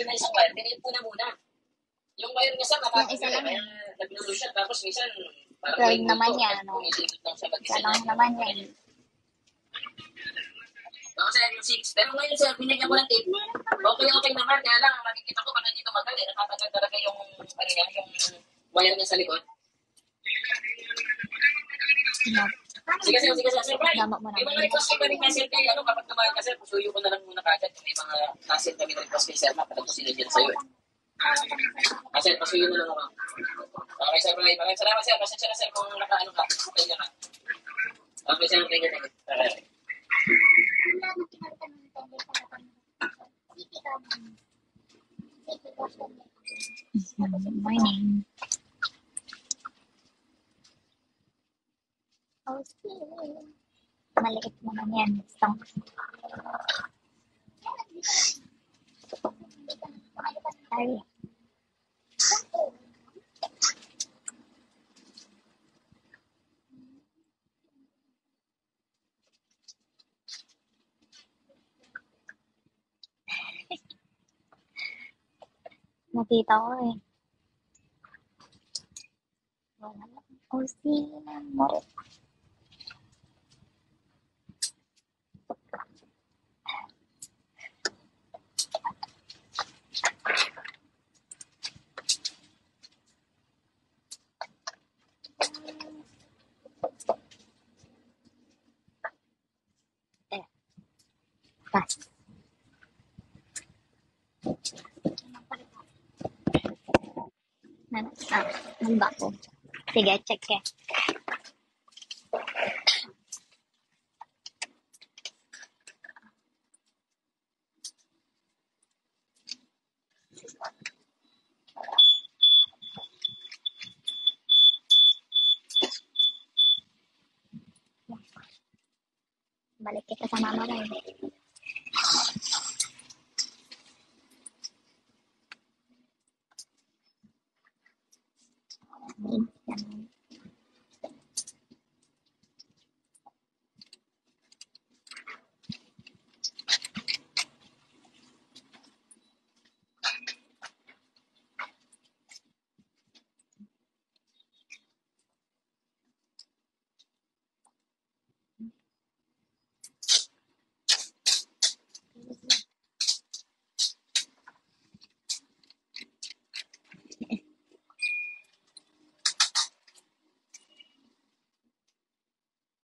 na isang wire, tinip ko na muna. Yung wire niya, sir, Yung isa lang. kaya naglulo siya. Tapos minsan, parang 12 naman yan, no? Pumisilip lang siya mag-isa Isa lang naman yan. Oo, sir, yung 6. Pero ngayon, sir, binigyan ko ng tip. Okay naman. Kaya lang, makikita ko pag nandito magal, nakatagal talaga yung, yung wire niya sa likod. Sige, sir. Sir, Brian, may mga request ko pa rin kasi, kapag tumagal ka, sir, pusuyo ko na lang muna kagad. May mga nasil kami na request kay sir, kapag pusilid yan sa'yo. Sir, pasuyo na lang ako. Okay, sir, Brian. Maraming salamat, sir. Pasensya na, sir, kung nakaano ka. Okay na ka. Okay, sir. Thank you. Okay. Morning. Maliit naman yan. Sorry. Nakita ko eh. Wala na. Oh, mo. Pass. Namba ko. Sige, check eh. Balik kita sa mama mo.